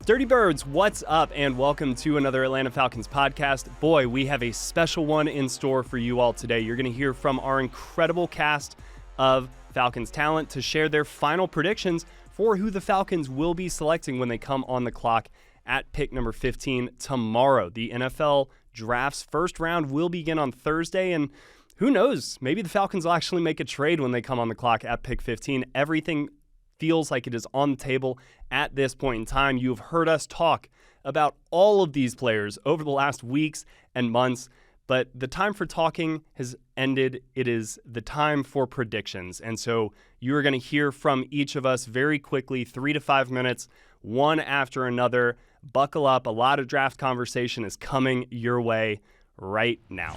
Dirty Birds, what's up? And welcome to another Atlanta Falcons podcast. Boy, we have a special one in store for you all today. You're going to hear from our incredible cast of Falcons talent to share their final predictions for who the Falcons will be selecting when they come on the clock at pick number 15 tomorrow. The NFL draft's first round will begin on Thursday, and who knows, maybe the Falcons will actually make a trade when they come on the clock at pick 15. Everything feels like it is on the table at this point in time. You've heard us talk about all of these players over the last weeks and months, but the time for talking has ended. It is the time for predictions. And so you are going to hear from each of us very quickly, 3 to 5 minutes, one after another. Buckle up. A lot of draft conversation is coming your way right now.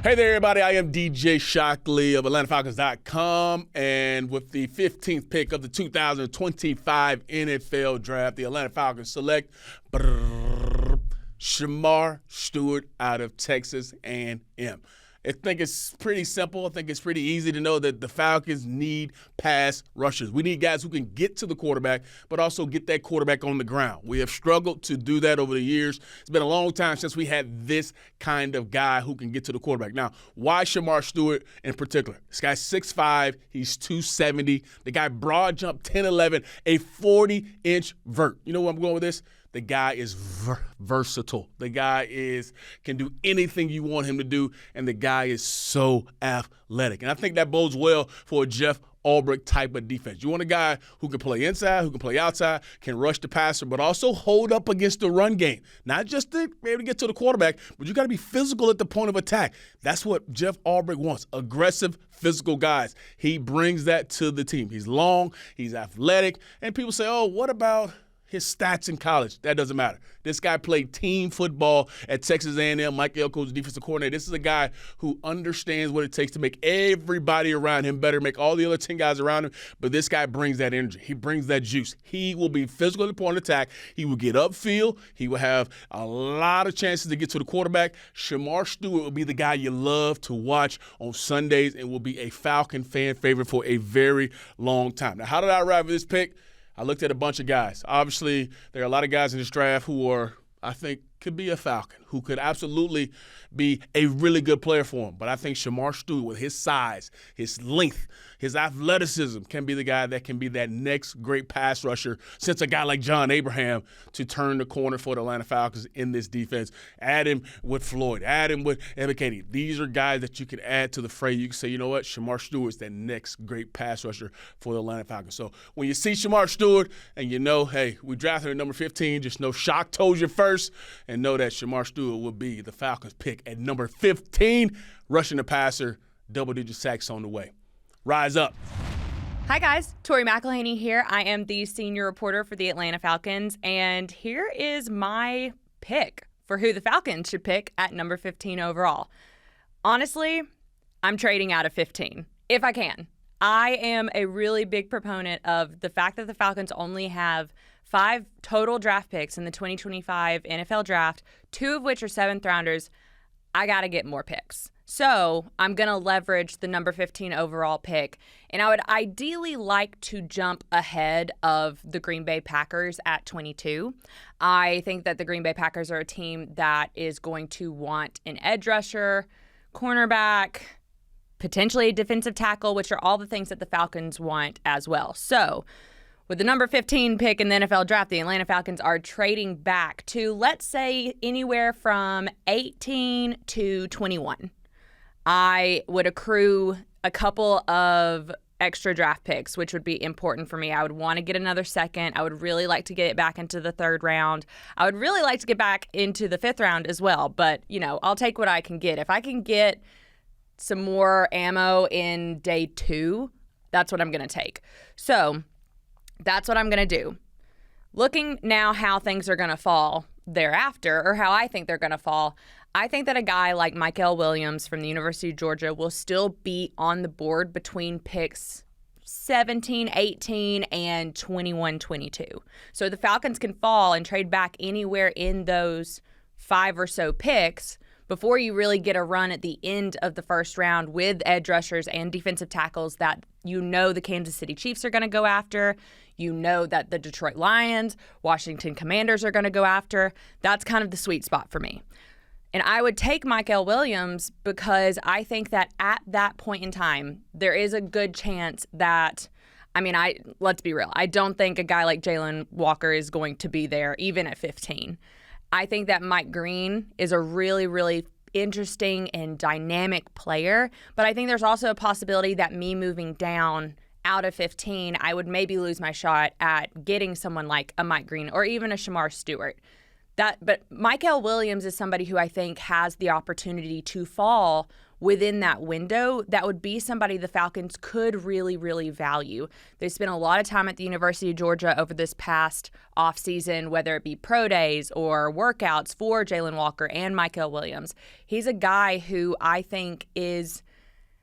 Hey there, everybody. I am DJ Shockley of AtlantaFalcons.com, and with the 15th pick of the 2025 NFL Draft, the Atlanta Falcons select Shemar Stewart out of Texas A&M. I think it's pretty simple. I think it's pretty easy to know that the Falcons need pass rushers. We need guys who can get to the quarterback, but also get that quarterback on the ground. We have struggled to do that over the years. It's been a long time since we had this kind of guy who can get to the quarterback. Now, why Shemar Stewart in particular? This guy's 6'5", he's 270. The guy broad jump 10-11, a 40-inch vert. You know where I'm going with this? The guy is versatile. The guy can do anything you want him to do, and the guy is so athletic. And I think that bodes well for a Jeff Ulbrich type of defense. You want a guy who can play inside, who can play outside, can rush the passer, but also hold up against the run game. Not just to be able to get to the quarterback, but you got to be physical at the point of attack. That's what Jeff Ulbrich wants, aggressive, physical guys. He brings that to the team. He's long, he's athletic, and people say, oh, what about his stats in college? That doesn't matter. This guy played team football at Texas A&M. Mike Elko's defensive coordinator. This is a guy who understands what it takes to make everybody around him better, make all the other 10 guys around him. But this guy brings that energy. He brings that juice. He will be physical at the point of attack. He will get upfield. He will have a lot of chances to get to the quarterback. Shemar Stewart will be the guy you love to watch on Sundays and will be a Falcon fan favorite for a very long time. Now, how did I arrive at this pick? I looked at a bunch of guys. Obviously, there are a lot of guys in this draft who I think, could be a Falcon, who could absolutely be a really good player for him. But I think Shemar Stewart, with his size, his length, his athleticism, can be the guy that can be that next great pass rusher, since a guy like John Abraham to turn the corner for the Atlanta Falcons in this defense. Add him with Floyd. Add him with McFadden. These are guys that you can add to the fray. You can say, you know what, Shemar Stewart's that next great pass rusher for the Atlanta Falcons. So when you see Shemar Stewart and you know, hey, we drafted at number 15, just know Shock told you first, and know that Shemar Stewart will be the Falcons pick at number 15, rushing the passer, double-digit sacks on the way. Rise up. Hi, guys. Tori McElhaney here. I am the senior reporter for the Atlanta Falcons, and here is my pick for who the Falcons should pick at number 15 overall. Honestly, I'm trading out of 15, if I can. I am a really big proponent of the fact that the Falcons only have 5 total draft picks in the 2025 NFL Draft, 2 of which are 7th rounders. I got to get more picks. So I'm going to leverage the number 15 overall pick, and I would ideally like to jump ahead of the Green Bay Packers at 22. I think that the Green Bay Packers are a team that is going to want an edge rusher, cornerback, potentially a defensive tackle, which are all the things that the Falcons want as well. So with the number 15 pick in the NFL Draft, the Atlanta Falcons are trading back to, let's say, anywhere from 18 to 21. I would accrue a couple of extra draft picks, which would be important for me. I would want to get another second. I would really like to get it back into the 3rd round. I would really like to get back into the 5th round as well. But, I'll take what I can get. If I can get some more ammo in day 2, that's what I'm going to take. So that's what I'm going to do. Looking now how things are going to fall thereafter, or how I think they're going to fall, I think that a guy like Michael Williams from the University of Georgia will still be on the board between picks 17, 18, and 21, 22. So the Falcons can fall and trade back anywhere in those 5 or so picks before you really get a run at the end of the 1st round with edge rushers and defensive tackles that the Kansas City Chiefs are going to go after. you know that the Detroit Lions, Washington Commanders are going to go after. That's kind of the sweet spot for me. And I would take Mykel Williams because I think that at that point in time, there is a good chance that, let's be real. I don't think a guy like Jalen Walker is going to be there even at 15. I think that Mike Green is a really, really interesting and dynamic player, but I think there's also a possibility that me moving down out of 15, I would maybe lose my shot at getting someone like a Mike Green or even a Shamar Stewart. But Mykel Williams is somebody who I think has the opportunity to fall within that window. That would be somebody the Falcons could really, really value. They spent a lot of time at the University of Georgia over this past offseason, whether it be pro days or workouts for Jalen Walker and Mykel Williams. He's a guy who I think is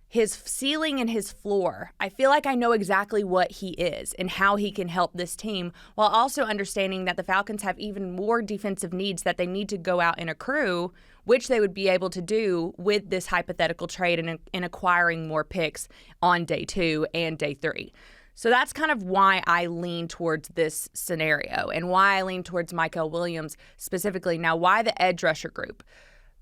his ceiling and his floor. I feel like I know exactly what he is and how he can help this team, while also understanding that the Falcons have even more defensive needs that they need to go out and accrue, which they would be able to do with this hypothetical trade and acquiring more picks on day 2 and day 3. So that's kind of why I lean towards this scenario and why I lean towards Mykel Williams specifically. Now, why the edge rusher group?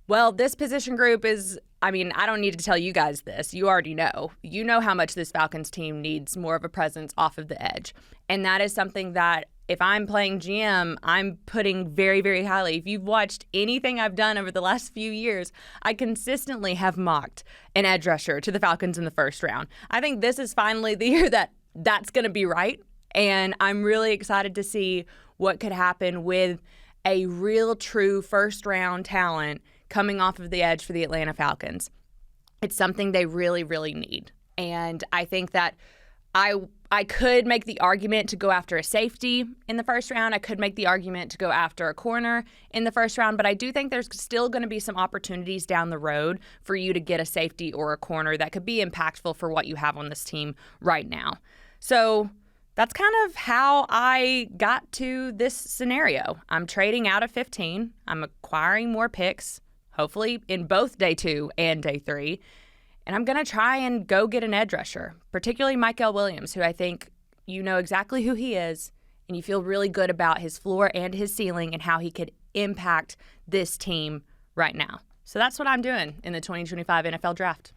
Well, this position group is, I don't need to tell you guys this. You already know. You know how much this Falcons team needs more of a presence off of the edge. And that is something that if I'm playing GM, I'm putting very, very highly. If you've watched anything I've done over the last few years, I consistently have mocked an edge rusher to the Falcons in the first round. I think this is finally the year that's going to be right. And I'm really excited to see what could happen with a real, true first-round talent coming off of the edge for the Atlanta Falcons. It's something they really, really need. And I think that I could make the argument to go after a safety in the first round. I could make the argument to go after a corner in the first round. But I do think there's still going to be some opportunities down the road for you to get a safety or a corner that could be impactful for what you have on this team right now. So that's kind of how I got to this scenario. I'm trading out of 15. I'm acquiring more picks, hopefully in both day 2 and day 3. And I'm going to try and go get an edge rusher, particularly Mykel Williams, who I think you know exactly who he is, and you feel really good about his floor and his ceiling and how he could impact this team right now. So that's what I'm doing in the 2025 NFL Draft.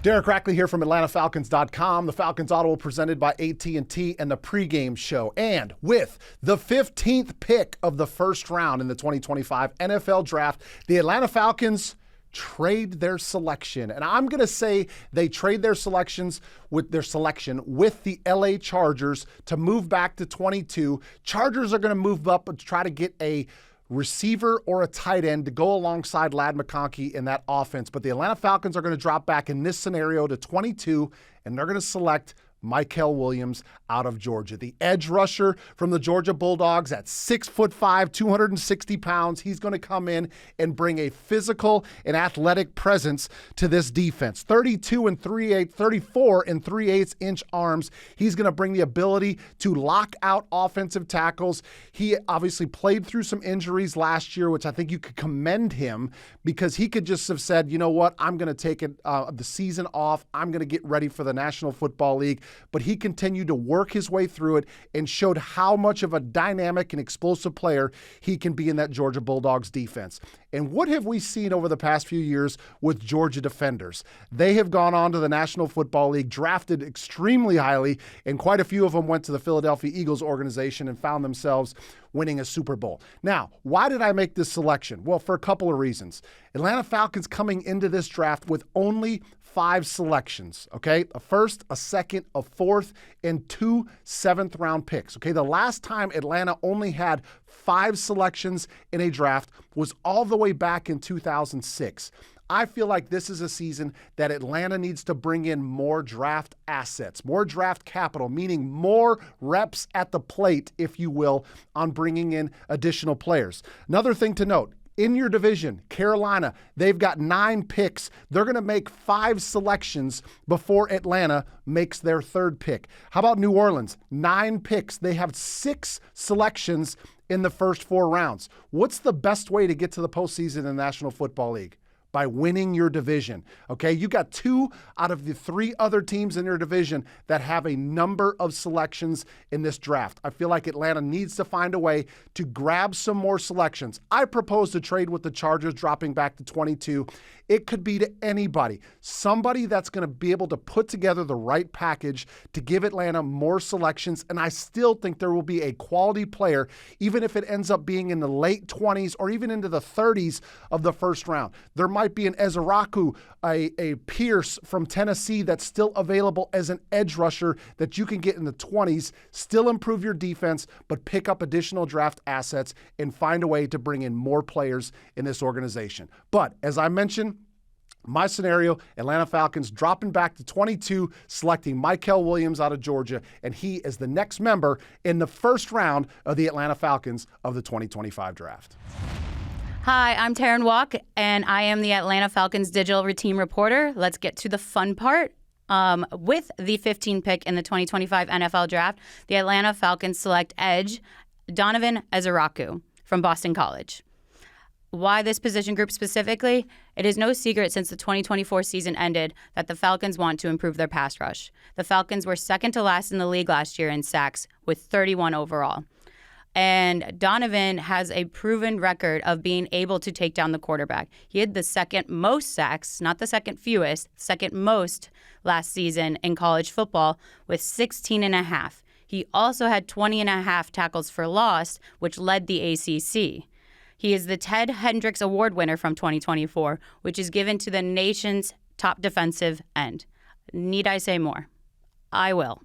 Derek Rackley here from AtlantaFalcons.com, the Falcons Audible presented by AT&T and the pregame show. And with the 15th pick of the first round in the 2025 NFL Draft, the Atlanta Falcons trade their selection. And I'm going to say they trade their selection with the LA Chargers to move back to 22. Chargers are going to move up and try to get a receiver or a tight end to go alongside Ladd McConkey in that offense. But the Atlanta Falcons are going to drop back in this scenario to 22, and they're going to select Mykel Williams out of Georgia. The edge rusher from the Georgia Bulldogs at 6'5", 260 pounds. He's going to come in and bring a physical and athletic presence to this defense. 32 3/8, 34 3/8 inch arms. He's going to bring the ability to lock out offensive tackles. He obviously played through some injuries last year, which I think you could commend him because he could just have said, you know what, I'm going to take the season off. I'm going to get ready for the National Football League. But he continued to work his way through it and showed how much of a dynamic and explosive player he can be in that Georgia Bulldogs defense. And what have we seen over the past few years with Georgia defenders? They have gone on to the National Football League, drafted extremely highly, and quite a few of them went to the Philadelphia Eagles organization and found themselves winning a Super Bowl. Now, why did I make this selection? Well, for a couple of reasons. Atlanta Falcons coming into this draft with only 5 selections, okay? A first, a second, a fourth, and 2 seventh-round picks, okay? The last time Atlanta only had 5 selections in a draft was all the way back in 2006. I feel like this is a season that Atlanta needs to bring in more draft assets, more draft capital, meaning more reps at the plate, if you will, on bringing in additional players. Another thing to note, in your division, Carolina, they've got 9 picks. They're going to make 5 selections before Atlanta makes their 3rd pick. How about New Orleans? 9 picks. They have 6 selections in the first 4 rounds. What's the best way to get to the postseason in the National Football League? by winning your division, okay? You got 2 out of the 3 other teams in your division that have a number of selections in this draft. I feel like Atlanta needs to find a way to grab some more selections. I propose to trade with the Chargers, dropping back to 22. It could be to anybody, somebody that's going to be able to put together the right package to give Atlanta more selections, and I still think there will be a quality player, even if it ends up being in the late 20s or even into the 30s of the first round. There might be an Ezeraku, a Pierce from Tennessee that's still available as an edge rusher that you can get in the 20s, still improve your defense, but pick up additional draft assets and find a way to bring in more players in this organization. But as I mentioned, my scenario, Atlanta Falcons dropping back to 22, selecting Mykel Williams out of Georgia, and he is the next member in the first round of the Atlanta Falcons of the 2025 draft. Hi, I'm Terrin Waack, and I am the Atlanta Falcons digital team reporter. Let's get to the fun part. With the 15th pick in the 2025 NFL draft, the Atlanta Falcons select edge Donovan Ezeraku from Boston College. Why this position group specifically? It is no secret since the 2024 season ended that the Falcons want to improve their pass rush. The Falcons were second to last in the league last year in sacks with 31 overall. And Donovan has a proven record of being able to take down the quarterback. He had the second most sacks, not the second fewest, second most last season in college football with 16 and a half. He also had 20 and a half tackles for loss, which led the ACC. He is the Ted Hendricks Award winner from 2024, which is given to the nation's top defensive end. Need I say more? I will.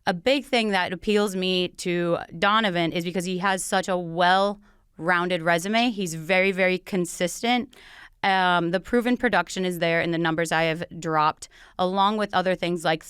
A big thing that appeals me to Donovan is because he has such a well-rounded resume. He's very, very consistent. The proven production is there in the numbers I have dropped, along with other things like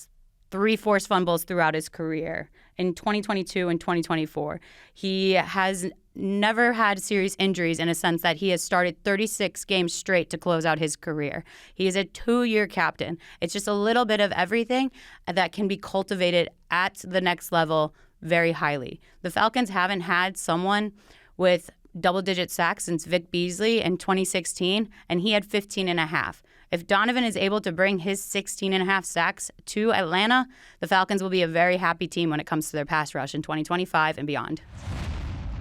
3 forced fumbles throughout his career in 2022 and 2024. He has never had serious injuries in a sense that he has started 36 games straight to close out his career. He is a 2-year captain. It's just a little bit of everything that can be cultivated at the next level very highly. The Falcons haven't had someone with double-digit sacks since Vic Beasley in 2016, and he had 15 and a half. If Donovan is able to bring his 16 and a half sacks to Atlanta, the Falcons will be a very happy team when it comes to their pass rush in 2025 and beyond.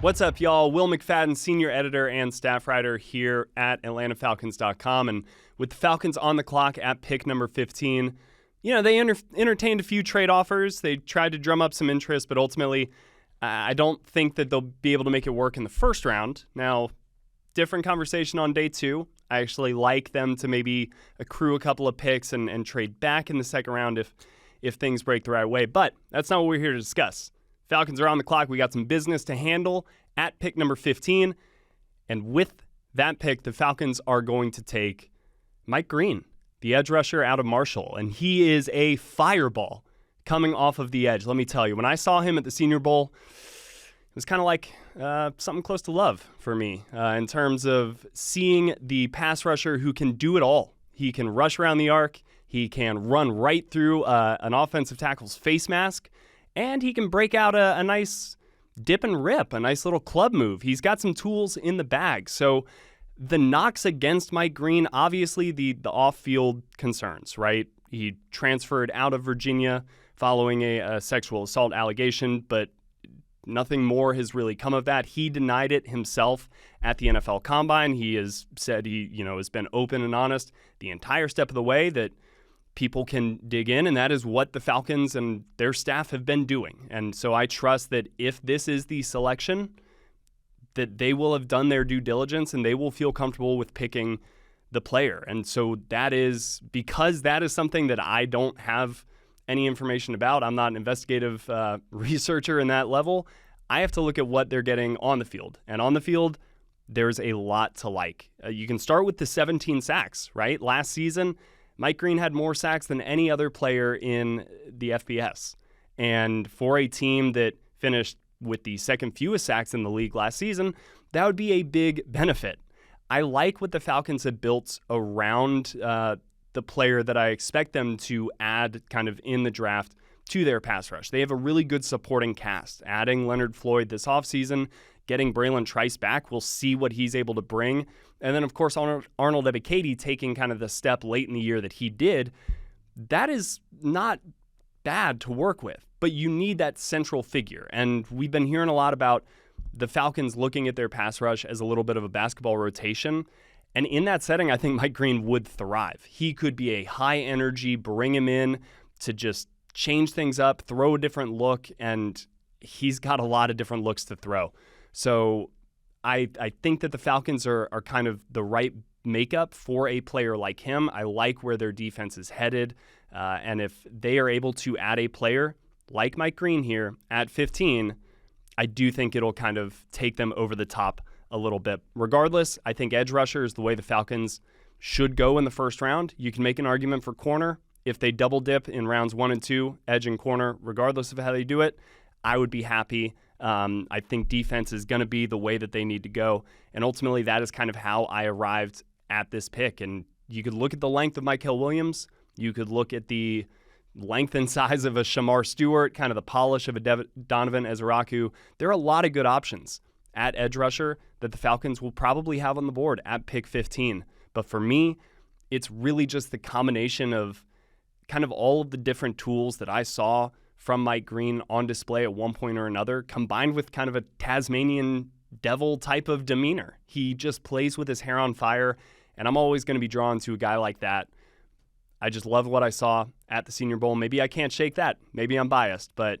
What's up, y'all? Will McFadden, senior editor and staff writer here at AtlantaFalcons.com. And with the Falcons on the clock at pick number 15, they entertained a few trade offers. They tried to drum up some interest, but ultimately, I don't think that they'll be able to make it work in the first round. Now, different conversation on day 2. I actually like them to maybe accrue a couple of picks and trade back in the second round if things break the right way. But that's not what we're here to discuss. Falcons are on the clock. We got some business to handle at pick number 15. And with that pick, the Falcons are going to take Mike Green, the edge rusher out of Marshall. And he is a fireball coming off of the edge. Let me tell you, when I saw him at the Senior Bowl, it was kind of like something close to love for me in terms of seeing the pass rusher who can do it all. He can rush around the arc. He can run right through an offensive tackle's face mask. And he can break out a nice dip and rip, a nice little club move. He's got some tools in the bag. So the knocks against Mike Green, obviously the off-field concerns, right? He transferred out of Virginia following a sexual assault allegation, but nothing more has really come of that. He denied it himself at the NFL Combine. He has said he has been open and honest the entire step of the way that people can dig in, and that is what the Falcons and their staff have been doing. And so I trust that if this is the selection, that they will have done their due diligence and they will feel comfortable with picking the player. And so that is because that is something that I don't have any information about. I'm not an investigative researcher in that level. I have to look at what they're getting on the field. And on the field, there's a lot to like. You can start with the 17 sacks, right? Last season, Mike Green had more sacks than any other player in the FBS. And for a team that finished with the second fewest sacks in the league last season, that would be a big benefit. I like what the Falcons have built around the player that I expect them to add kind of in the draft to their pass rush. They have a really good supporting cast. Adding Leonard Floyd this offseason getting Braylon Trice back. We'll see what he's able to bring. And then, of course, Arnold Ebiketie taking kind of the step late in the year that he did. That is not bad to work with, but you need that central figure. And we've been hearing a lot about the Falcons looking at their pass rush as a little bit of a basketball rotation. And in that setting, I think Mike Green would thrive. He could be a high energy, bring him in to just change things up, throw a different look, and he's got a lot of different looks to throw. So I think that the Falcons are kind of the right makeup for a player like him. I like where their defense is headed. And if they are able to add a player like Mike Green here at 15, I do think it'll kind of take them over the top a little bit. Regardless, I think edge rusher is the way the Falcons should go in the first round. You can make an argument for corner. If they double dip in rounds 1 and 2, edge and corner, regardless of how they do it, I would be happy. I think defense is going to be the way that they need to go. And ultimately, that is kind of how I arrived at this pick. And you could look at the length of Mykel Williams. You could look at the length and size of a Shamar Stewart, kind of the polish of a Donovan Ezeraku. There are a lot of good options at edge rusher that the Falcons will probably have on the board at pick 15. But for me, it's really just the combination of kind of all of the different tools that I saw from Mike Green on display at one point or another, combined with kind of a Tasmanian devil type of demeanor. He just plays with his hair on fire, and I'm always going to be drawn to a guy like that. I just love what I saw at the Senior Bowl. Maybe I can't shake that. Maybe I'm biased, but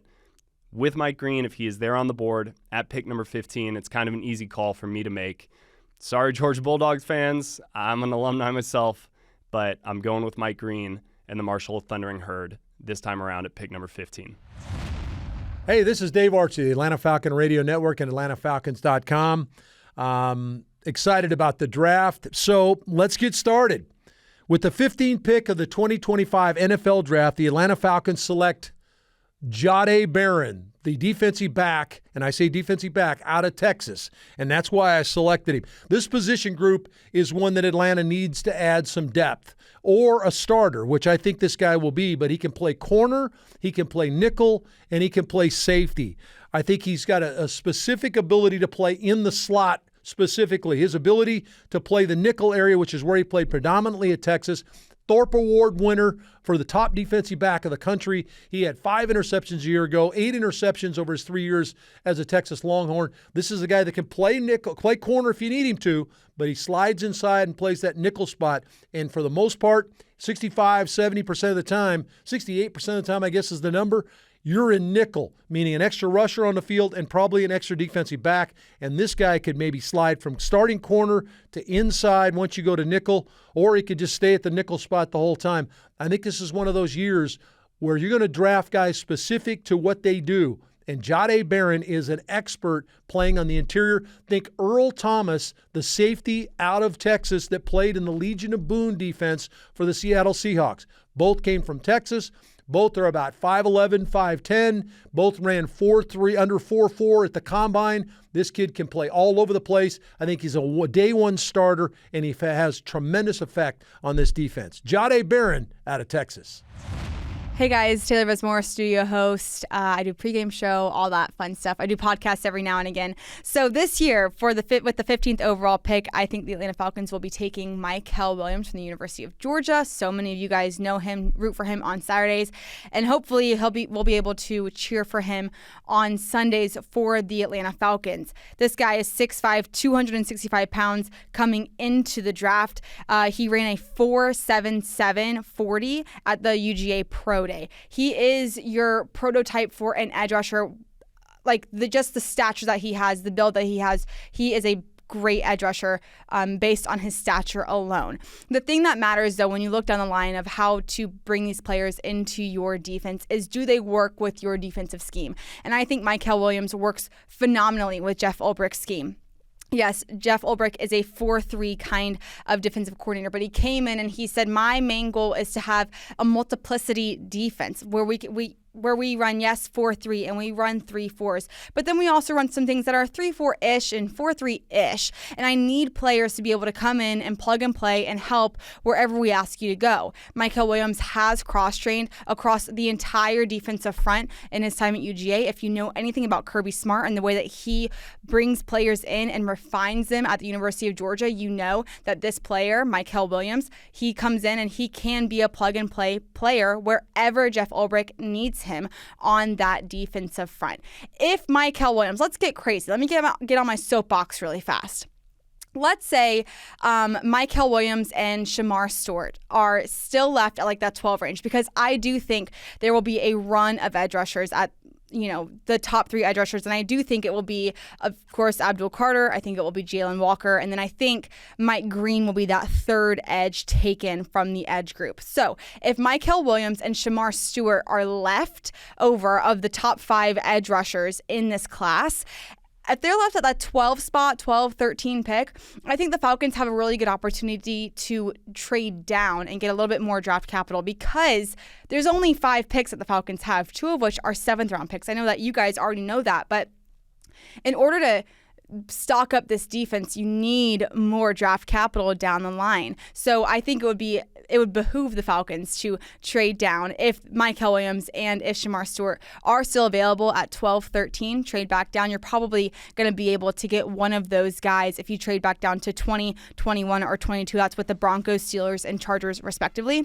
with Mike Green, if he is there on the board at pick number 15, it's kind of an easy call for me to make. Sorry, Georgia Bulldogs fans. I'm an alumni myself, but I'm going with Mike Green and the Marshall Thundering Herd this time around at pick number 15. Hey, this is Dave Archie, the Atlanta Falcon Radio Network and AtlantaFalcons.com. Excited about the draft. So let's get started. With the 15th pick of the 2025 NFL Draft, the Atlanta Falcons select Jahdae Barron, the defensive back, and I say defensive back, out of Texas, and that's why I selected him. This position group is one that Atlanta needs to add some depth, or a starter, which I think this guy will be, but he can play corner, he can play nickel, and he can play safety. I think he's got a specific ability to play in the slot specifically. His ability to play the nickel area, which is where he played predominantly at Texas. Thorpe Award winner for the top defensive back of the country. He had 5 interceptions a year ago, 8 interceptions over his 3 years as a Texas Longhorn. This is a guy that can play nickel, play corner if you need him to, but he slides inside and plays that nickel spot. And for the most part, 65, 70% of the time, 68% of the time, I guess is the number, you're in nickel, meaning an extra rusher on the field and probably an extra defensive back. And this guy could maybe slide from starting corner to inside once you go to nickel, or he could just stay at the nickel spot the whole time. I think this is one of those years where you're going to draft guys specific to what they do. And Jahdae Barron is an expert playing on the interior. Think Earl Thomas, the safety out of Texas that played in the Legion of Boone defense for the Seattle Seahawks. Both came from Texas. Both are about 5'11", 5'10". Both ran 4.3, under 4.4 at the combine. This kid can play all over the place. I think he's a day one starter, and he has tremendous effect on this defense. Jahdae Barron out of Texas. Hey guys, Taylor Vismor, studio host. I do pregame show, all that fun stuff. I do podcasts every now and again. So this year, with the 15th overall pick, I think the Atlanta Falcons will be taking Mykel Williams from the University of Georgia. So many of you guys know him, root for him on Saturdays, and hopefully we'll be able to cheer for him on Sundays for the Atlanta Falcons. This guy is 6'5", 265 pounds coming into the draft. He ran a 4.77 40 at the UGA Pro Day. He is your prototype for an edge rusher, like just the stature that he has, the build that he has. He is a great edge rusher based on his stature alone. The thing that matters, though, when you look down the line of how to bring these players into your defense is, do they work with your defensive scheme? And I think Mykel Williams works phenomenally with Jeff Ulbricht's scheme. Yes, Jeff Ulbrich is a 4-3 kind of defensive coordinator, but he came in and he said, my main goal is to have a multiplicity defense where we where we run, 4-3, and we run 3-4s. But then we also run some things that are 3-4-ish and 4-3-ish. And I need players to be able to come in and plug and play and help wherever we ask you to go. Michael Williams has cross-trained across the entire defensive front in his time at UGA. If you know anything about Kirby Smart and the way that he brings players in and refines them at the University of Georgia, you know that this player, Michael Williams, he comes in and he can be a plug-and-play player wherever Jeff Ulbrich needs him on that defensive front. If Michael Williams, let's get crazy. Let me get on my soapbox really fast. Let's say Michael Williams and Shamar Stewart are still left at like that 12 range, because I do think there will be a run of edge rushers at the top 3 edge rushers. And I do think it will be, of course, Abdul Carter. I think it will be Jalen Walker. And then I think Mike Green will be that third edge taken from the edge group. So if Michael Williams and Shamar Stewart are left over of the top 5 edge rushers in this class, if they're left at that 12 spot, 12, 13 pick, I think the Falcons have a really good opportunity to trade down and get a little bit more draft capital, because there's only 5 picks that the Falcons have, 2 of which are 7th round picks. I know that you guys already know that, but in order to stock up this defense, you need more draft capital down the line. So I think it would behoove the Falcons to trade down. If Michael Williams and if Shamar Stewart are still available at 12-13, trade back down. You're probably going to be able to get one of those guys if you trade back down to 20, 21, or 22. That's with the Broncos, Steelers, and Chargers respectively.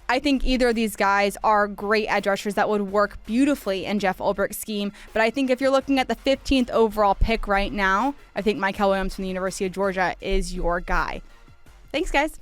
I think either of these guys are great edge rushers that would work beautifully in Jeff Ulbrich's scheme. But I think if you're looking at the 15th overall pick right now, I think Michael Williams from the University of Georgia is your guy. Thanks, guys.